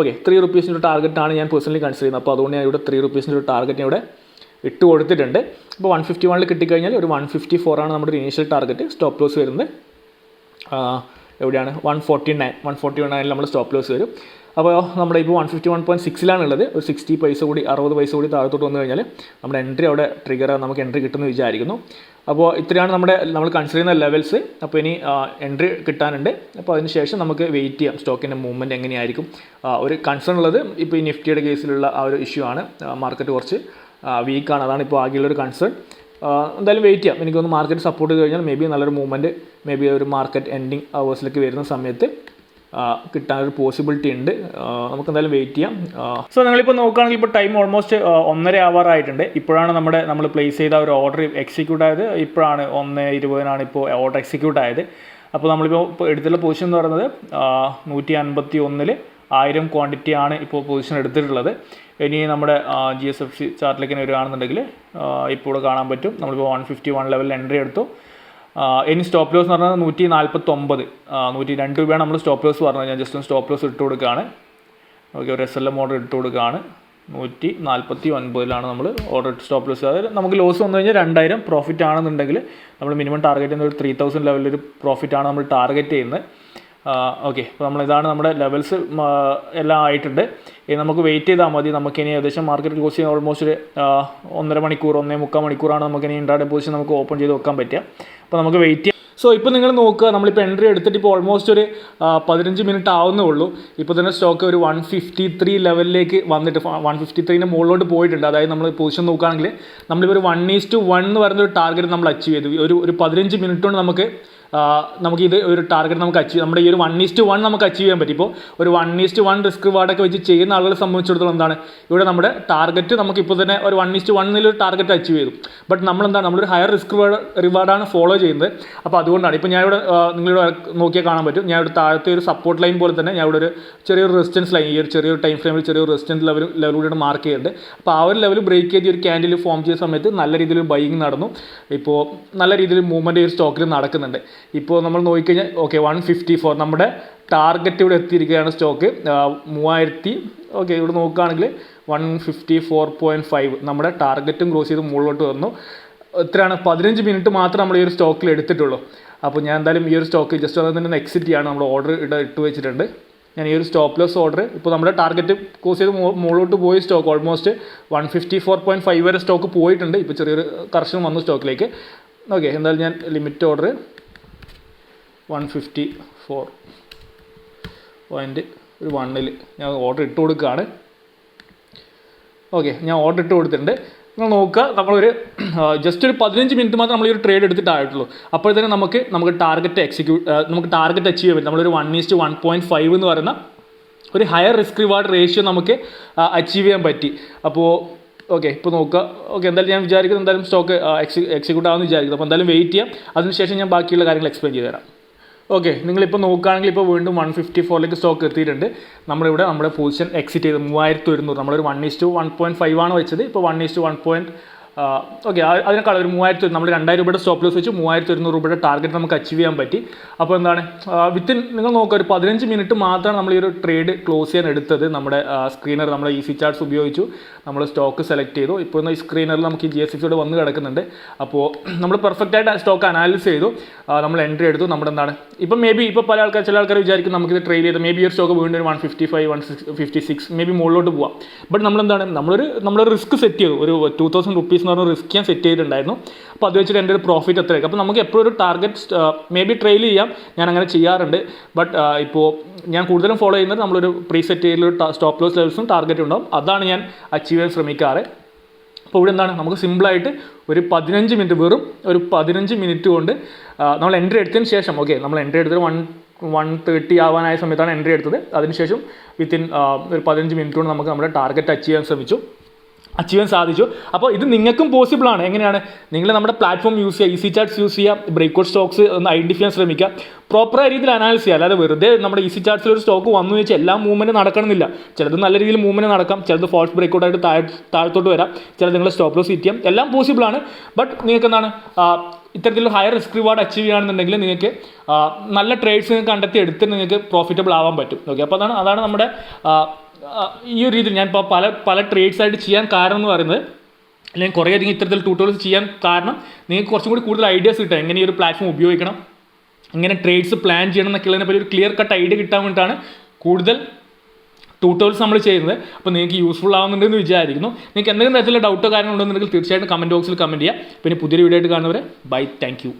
ഓക്കെ, 3 rupees ഒരു ടാർഗറ്റാണ് ഞാൻ പേഴ്സണലി കൺസിഡർ ചെയ്യുന്നത്. അപ്പോൾ അതുകൊണ്ട് ഞാൻ ഇവിടെ 3 rupees ഒരു ടാർഗറ്റ് ഇവിടെ ഇട്ട് കൊടുത്തിട്ടുണ്ട്. അപ്പോൾ 151 കിട്ടിക്കഴിഞ്ഞാൽ ഒരു 154 ആണ് നമ്മുടെ ഇനീഷ്യൽ ടാർഗറ്റ്. സ്റ്റോപ്പ് ലോസ് വരുന്നത് എവിടെയാണ് 149 നമ്മൾ സ്റ്റോപ്പ് ലോസ് വരും. അപ്പോൾ നമ്മുടെ ഇപ്പോൾ 151.6 ഒരു 60 പൈസ കൂടി 60 പൈസ കൂടി താഴത്തോട്ട് വന്നു കഴിഞ്ഞാൽ നമ്മുടെ എൻട്രി അവിടെ ട്രിഗർ നമുക്ക് എൻട്രി കിട്ടുമെന്ന് വിചാരിക്കുന്നു. അപ്പോൾ ഇത്രയാണ് നമ്മൾ കൺസിഡർ ചെയ്യുന്ന ലെവൽസ്. അപ്പോൾ ഇനി എൻട്രി കിട്ടാനുണ്ട്. അപ്പോൾ അതിന് ശേഷം നമുക്ക് വെയിറ്റ് ചെയ്യാം സ്റ്റോക്കിൻ്റെ മൂവ്മെൻറ്റ് എങ്ങനെയായിരിക്കും. ഒരു കൺസേൺ ഉള്ളത് ഇപ്പോൾ ഈ നിഫ്റ്റിയുടെ കേസിലുള്ള ആ ഒരു ഇഷ്യൂ ആണ്. മാർക്കറ്റ് കുറച്ച് വീക്കാണ്. അതാണ് ഇപ്പോൾ ആകെയുള്ളൊരു കൺസേൺ. എന്തായാലും വെയിറ്റ് ചെയ്യാം. എനിക്കൊന്ന് മാർക്കറ്റ് സപ്പോർട്ട് ചെയ്ത് കഴിഞ്ഞാൽ മേ ബി നല്ലൊരു മൂവ്മെൻറ്റ് മേ ബി ഒരു മാർക്കറ്റ് എൻഡിങ് അവേഴ്സിലേക്ക് വരുന്ന സമയത്ത് കിട്ടാനൊരു പോസിബിലിറ്റി ഉണ്ട്. നമുക്ക് എന്തായാലും വെയിറ്റ് ചെയ്യാം. സോ നിങ്ങളിപ്പോൾ നോക്കുകയാണെങ്കിൽ ഇപ്പോൾ ടൈം ഓൾമോസ്റ്റ് 1:30 hour ആയിട്ടുണ്ട്. ഇപ്പോഴാണ് നമ്മൾ പ്ലേസ് ചെയ്ത ഒരു ഓർഡർ എക്സിക്യൂട്ട് ആയത്. ഇപ്പോഴാണ് 1:20 ഇപ്പോൾ ഓർഡർ എക്സിക്യൂട്ട് ആയത്. അപ്പോൾ നമ്മളിപ്പോൾ എടുത്തുള്ള പൊസിഷൻ എന്ന് പറയുന്നത് 151 1000 ക്വാണ്ടിറ്റിയാണ് ഇപ്പോൾ പൊസിഷൻ എടുത്തിട്ടുള്ളത്. ഇനി നമ്മുടെ GSFC ചാർട്ടിലേക്ക് വരികയാണെന്നുണ്ടെങ്കിൽ ഇപ്പോൾ ഇവിടെ കാണാൻ പറ്റും നമ്മളിപ്പോൾ 151 ലെവലിൽ എൻട്രി എടുത്തു. ഇനി സ്റ്റോപ്പ് ലോസ് എന്ന് പറഞ്ഞാൽ 149 102 രൂപയാണ് നമ്മൾ സ്റ്റോപ്പ് ലോസ് പറഞ്ഞത്. ഞാൻ ജസ്റ്റ് ഒന്ന് സ്റ്റോപ്പ് ലോസ് ഇട്ട് കൊടുക്കുകയാണ്. ഓക്കെ, ഒരു SLM ഓർഡർ ഇട്ട് കൊടുക്കുകയാണ്. 149 നമ്മൾ ഓർഡർ സ്റ്റോപ്പ് ലോസ്. അതായത് നമുക്ക് ലോസ് വന്നു കഴിഞ്ഞാൽ 2000 പ്രോഫിറ്റ് ആണെന്നുണ്ടെങ്കിൽ നമ്മൾ മിനിമം ടാർഗറ്റ് ചെയ്യുന്ന ഒരു 3000 ലെവലിലൊരു പ്രോഫിറ്റാണ് നമ്മൾ ടാർഗറ്റ് ചെയ്യുന്നത്. ഓക്കെ, അപ്പോൾ ഇതാണ് നമ്മുടെ ലെവൽസ് എല്ലാം ആയിട്ടുണ്ട്. ഇനി നമുക്ക് വെയിറ്റ് ചെയ്താൽ മതി. നമുക്കിനി ഏകദേശം മാർക്കറ്റ് ക്ലോസ് ചെയ്യാൻ ഓൾമോസ്റ്റ് ഒരു 1.5 മണിക്കൂർ 1.25 മണിക്കൂറാണ് നമുക്കിനി ഇൻട്രാഡേ പൊസിഷൻ നമുക്ക് ഓപ്പൺ ചെയ്ത് വെക്കാൻ പറ്റുക. അപ്പോൾ നമുക്ക് വെയിറ്റ് ചെയ്യാം. സോ ഇപ്പോൾ നിങ്ങൾ നോക്കുക, നമ്മളിപ്പോൾ എൻട്രി എടുത്തിട്ട് ഇപ്പോൾ ഓൾമോസ്റ്റ് ഒരു 15 മിനിറ്റ് ആവുന്നേ ഉള്ളൂ. ഇപ്പോൾ തന്നെ സ്റ്റോക്ക് ഒരു 153 ലെവലിലേക്ക് വന്നിട്ട് 153ൻ്റെ മുകളിലോട്ട് പോയിട്ടുണ്ട്. അതായത് നമ്മൾ പൊസിഷൻ നോക്കുകയാണെങ്കിൽ നമ്മളിപ്പോൾ ഒരു 1:1 എന്ന് പറയുന്ന ഒരു ടാർഗറ്റ് നമ്മൾ അച്ചീവ് ചെയ്തു. ഒരു 15 മിനിറ്റ് കൊണ്ട് നമുക്ക് നമുക്ക് ഇത് ഒരു ടാർഗറ്റ് നമുക്ക് അച്ചീവ് നമ്മുടെ ഈ ഒരു 1:1 നമുക്ക് അച്ചീവ് ചെയ്യാൻ പറ്റും. ഇപ്പോൾ ഒരു 1:1 റിസ്ക് റിവാർഡൊക്കെ വെച്ച് ചെയ്യുന്ന ആളുകളെ സംബന്ധിച്ചിടത്തോളം എന്താണ് ഇവിടെ നമ്മുടെ ടാർഗറ്റ് നമുക്കിപ്പോൾ തന്നെ ഒരു 1:1 ഒരു ടാർഗറ്റ് അച്ചീവ് ചെയ്തു. ബട്ട് നമ്മളെന്താണ് നമ്മളൊരു ഹയർ റിസ്ക് റിവാർഡാണ് ഫോളോ ചെയ്യുന്നത്. അപ്പോൾ അതുകൊണ്ടാണ് ഇപ്പോൾ ഞാൻ ഇവിടെ നിങ്ങളിവിടെ നോക്കിയാൽ കാണാൻ പറ്റും. ഞാൻ ഇവിടെ താഴത്തെ ഒരു സപ്പോർട്ട് ലൈൻ പോലെ തന്നെ ഞാൻ ഇവിടെ ഒരു ചെറിയൊരു റെസിസ്റ്റൻസ് ലൈൻ ഈ ഒരു ചെറിയൊരു ടൈം ഫ്രെയിമിൽ ചെറിയൊരു റെസിസ്റ്റൻസ് ലെവലൂടെ മാർക്ക് ചെയ്യുന്നുണ്ട്. അപ്പോൾ ആ ഒരു ലെവൽ ബ്രേക്ക് ചെയ്ത് ഒരു ക്യാൻഡിൽ ഫോം ചെയ്ത സമയത്ത് നല്ല രീതിയിൽ ബൈയിങ് നടന്നു. ഇപ്പോൾ നല്ല രീതിയിൽ മൂവ്മെൻറ്റ് ഈ ഒരു സ്റ്റോക്കിൽ നടക്കുന്നുണ്ട്. ഇപ്പോൾ നമ്മൾ നോക്കിക്കഴിഞ്ഞാൽ ഓക്കെ 154 നമ്മുടെ ടാർഗറ്റ് ഇവിടെ എത്തിയിരിക്കുകയാണ്. സ്റ്റോക്ക് 3000 ഓക്കെ ഇവിടെ നോക്കുകയാണെങ്കിൽ 154.5 നമ്മുടെ ടാർഗറ്റും ക്രോസ് ചെയ്ത് മുകളിലോട്ട് വന്നു. എത്രയാണ് 15 മിനിറ്റ് മാത്രം നമ്മൾ ഈ ഒരു സ്റ്റോക്കിൽ എടുത്തിട്ടുള്ളൂ. അപ്പോൾ ഞാൻ എന്തായാലും ഈ ഒരു സ്റ്റോക്ക് ജസ്റ്റ് അതിൽ നിന്ന് എക്സിറ്റ് ചെയ്യാണ്. നമ്മൾ ഓർഡർ ഇട്ട് വെച്ചിട്ടുണ്ട്. ഞാൻ ഈ ഒരു സ്റ്റോപ്പ് ലോസ് ഓർഡർ ഇപ്പോൾ നമ്മുടെ ടാർഗറ്റ് ക്രോസ് ചെയ്ത് മുകളിലോട്ട് പോയി സ്റ്റോക്ക് ഓൾമോസ്റ്റ് 154.5 വരെ സ്റ്റോക്ക് പോയിട്ടുണ്ട്. ഇപ്പോൾ ചെറിയൊരു കറക്ഷൻ വന്നു സ്റ്റോക്കിലേക്ക്. ഓക്കെ എന്തായാലും ഞാൻ ലിമിറ്റ് ഓർഡർ 154.1 ഞാൻ ഓർഡർ ഇട്ട് കൊടുക്കുകയാണ്. ഓക്കെ ഞാൻ ഓർഡർ ഇട്ട് കൊടുത്തിട്ടുണ്ട്. നിങ്ങൾ നോക്കുക നമ്മളൊരു ജസ്റ്റ് ഒരു 15 മിനിറ്റ് മാത്രം നമ്മൾ ഈ ഒരു ട്രേഡ് എടുത്തിട്ടായിട്ടുള്ളൂ. അപ്പോൾ തന്നെ നമുക്ക് ടാർഗറ്റ് നമുക്ക് ടാർഗറ്റ് അച്ചീവ് ചെയ്യാൻ പറ്റും. നമ്മളൊരു 1:1.5 എന്ന് പറയുന്ന ഒരു ഹയർ റിസ്ക് റിവാർഡ് റേഷ്യോ നമുക്ക് അച്ചീവ് ചെയ്യാൻ പറ്റി. അപ്പോൾ ഓക്കെ ഇപ്പോൾ നോക്കുക. ഓക്കെ എന്തായാലും ഞാൻ വിചാരിക്കുന്നത് എന്തായാലും സ്റ്റോക്ക് എക്സിക്യൂട്ട് ആവുമെന്ന് വിചാരിക്കുന്നത്. അപ്പോൾ എന്തായാലും വെയിറ്റ് ചെയ്യാം. അതിനുശേഷം ഞാൻ ബാക്കിയുള്ള കാര്യങ്ങൾ എക്സ്പ്ലെയിൻ ചെയ്ത് തരാം. ഓക്കെ നിങ്ങളിപ്പോൾ നോക്കുകയാണെങ്കിൽ ഇപ്പോൾ വീണ്ടും 154 സ്റ്റോക്ക് എത്തിയിട്ടുണ്ട്. നമ്മളിവിടെ നമ്മുടെ പൊസിഷൻ എക്സിറ്റ് ചെയ്ത് 3100 നമ്മളൊരു 1:1.5 ആണ് വെച്ചത്. ഇപ്പോൾ 1:1. ഓക്കെ അതിനേക്കാൾ ഒരു 3000 നമ്മൾ 2000 രൂപയുടെ സ്റ്റോപ്പ് ലോസ് വെച്ച് 3100 രൂപയുടെ ടാർഗറ്റ് നമുക്ക് അച്ചീവ് ചെയ്യാൻ പറ്റി. അപ്പോൾ എന്താണ് വിത്തിൻ നിങ്ങൾ നോക്കുക ഒരു 15 മിനിറ്റ് മാത്രമാണ് നമ്മൾ ഈ ഒരു ട്രേഡ് ക്ലോസ് ചെയ്യാൻ എടുത്തത്. നമ്മുടെ സ്ക്രീനർ നമ്മൾ ഈസി ചാർട്ട്സ് ഉപയോഗിച്ചു. നമ്മൾ സ്റ്റോക്ക് സെലക്ട് ചെയ്തു. ഇപ്പോൾ ഈ സ്ക്രീനറിൽ നമുക്ക് ഈ GSX വന്ന് കിടക്കുന്നുണ്ട്. അപ്പോൾ നമ്മൾ പെർഫെക്റ്റായിട്ട് സ്റ്റോക്ക് അനാലിസിസ് ചെയ്തു. നമ്മൾ എൻട്രി എടുത്തു. നമ്മുടെ എന്താണ് ഇപ്പം മേ ബി ഇപ്പോൾ ചില ആൾക്കാർ വിചാരിക്കും നമുക്കിത് ട്രേഡ് ചെയ്ത് മേ ബി ഒരു സ്റ്റോക്ക് വീണ്ടും 155 156 മേ ബി മുകളിലോട്ട് പോവാം. ബട്ട് നമ്മളെന്താണ് നമ്മളൊരു റിസ്ക് സെറ്റ് ചെയ്തു. ഒരു 2000 റുപ്പീസ് എന്ന് പറഞ്ഞ റിസ്ക് ഞാൻ സെറ്റ് ചെയ്തിട്ടുണ്ടായിരുന്നു. അപ്പോൾ അത് വെച്ചിട്ട് എൻ്റെ ഒരു പ്രോഫിറ്റ് എത്രയായിരിക്കും. അപ്പോൾ നമുക്ക് എപ്പോഴും ഒരു ടാർഗറ്റ് മേ ബി ട്രെയിൽ ചെയ്യാം. ഞാൻ അങ്ങനെ ചെയ്യാറുണ്ട്. ബട്ട് ഇപ്പോൾ ഞാൻ കൂടുതലും ഫോളോ ചെയ്യുന്നത് നമ്മളൊരു പ്രീ സെറ്റ് ചെയ്തൊരു സ്റ്റോപ്പ് ലോസ് ലെവൽസും ടാർഗറ്റ് ഉണ്ടാവും. അതാണ് ഞാൻ അച്ചീവ് ചെയ്യാൻ ശ്രമിക്കാറ്. അപ്പോൾ ഇവിടെ എന്താണ് നമുക്ക് സിമ്പിളായിട്ട് ഒരു 15 മിനിറ്റ് വെറും ഒരു 15 മിനിറ്റ് കൊണ്ട് നമ്മൾ എൻട്രി എടുത്തതിന് ശേഷം ഓക്കെ നമ്മൾ എൻട്രി എടുത്തത് 1:30 ആവാനായ സമയത്താണ് എൻട്രി എടുത്തത്. അതിനുശേഷം വിത്തിൻ ഒരു 15 മിനിറ്റ് കൊണ്ട് നമുക്ക് നമ്മുടെ ടാർഗറ്റ് അച്ചീവ് ചെയ്യാൻ സാധിച്ചു. അപ്പോൾ ഇത് നിങ്ങൾക്കും പോസിബിളാണ്. എങ്ങനെയാണ് നിങ്ങൾ നമ്മുടെ പ്ലാറ്റ്ഫോം യൂസ് ചെയ്യുക, ഈസി ചാർട്ട്സ് യൂസ് ചെയ്യുക, ബ്രേക്ക്ഔട്ട് സ്റ്റോക്സ് ഒന്ന് ഐഡൻറ്റിഫൈ ചെയ്യാൻ ശ്രമിക്കുക, പ്രോപ്പറായ രീതിയിൽ അനാലിസ് ചെയ്യുക. അല്ലാതെ വെറുതെ നമ്മുടെ ഈസി ചാർട്ട്സിൽ ഒരു സ്റ്റോക്ക് വന്നു വെച്ചാൽ എല്ലാ മൂവ്മെൻറ്റ് നടക്കണമെന്നില്ല. ചിലത് നല്ല രീതിയിൽ മൂവ്മെൻറ്റ് നടക്കാം, ചിലത് ഫോൾസ് ബ്രേക്ക്ഔട്ട് ആയിട്ട് താഴത്തോട്ട് വരാം, ചിലത് നിങ്ങൾ സ്റ്റോപ്പ് ലോസ് ഹിറ്റ് ചെയ്യാം. എല്ലാം പോസിബിളാണ്. ബട്ട് നിങ്ങൾക്ക് എന്താണ് ഇത്തരത്തിലുള്ള ഹയർ റിസ്ക് റിവാർഡ് അച്ചീവ് ചെയ്യുകയാണെന്നുണ്ടെങ്കിൽ നിങ്ങൾക്ക് നല്ല ട്രേഡ്സ് കണ്ടെത്തി എടുത്ത് നിങ്ങൾക്ക് പ്രോഫിറ്റബിൾ ആവാൻ പറ്റും. ഓക്കെ അപ്പോൾ അതാണ് നമ്മുടെ ഈ ഒരു രീതിയിൽ ഞാൻ ഇപ്പോൾ പല ട്രേഡ്സ് ആയിട്ട് ചെയ്യാൻ കാരണം എന്ന് പറയുന്നത് അല്ലെങ്കിൽ കുറേയധികം ഇത്തരത്തിൽ ട്യൂട്ടോറിയൽസ് ചെയ്യാൻ കാരണം നിങ്ങൾക്ക് കുറച്ചും കൂടി കൂടുതൽ ഐഡിയാസ് കിട്ടുക. എങ്ങനെ ഈ ഒരു പ്ലാറ്റ്ഫോം ഉപയോഗിക്കണം, എങ്ങനെ ട്രേഡ്സ് പ്ലാൻ ചെയ്യണം എന്നൊക്കെയുള്ളതിനെ പറ്റി ഒരു ക്ലിയർ കട്ട് ഐഡിയ കിട്ടാൻ വേണ്ടിയിട്ടാണ് കൂടുതൽ ട്യൂട്ടോറിയൽസ് നമ്മൾ ചെയ്യുന്നത്. അപ്പോൾ നിങ്ങൾക്ക് യൂസ്ഫുൾ ആവുന്നുണ്ടെന്ന് വിചാരിക്കുന്നു. നിങ്ങൾക്ക് എന്തെങ്കിലും തരത്തിലുള്ള ഡൗട്ടോ കാര്യങ്ങൾ ഉണ്ടെന്നുണ്ടെങ്കിൽ തീർച്ചയായിട്ടും കമൻറ്റ് ബോക്സിൽ കമൻറ്റ് ചെയ്യുക. പിന്നെ പുതിയൊരു വീഡിയോ ആയിട്ട് കാണുന്നവരെ ബൈ, താങ്ക് യു.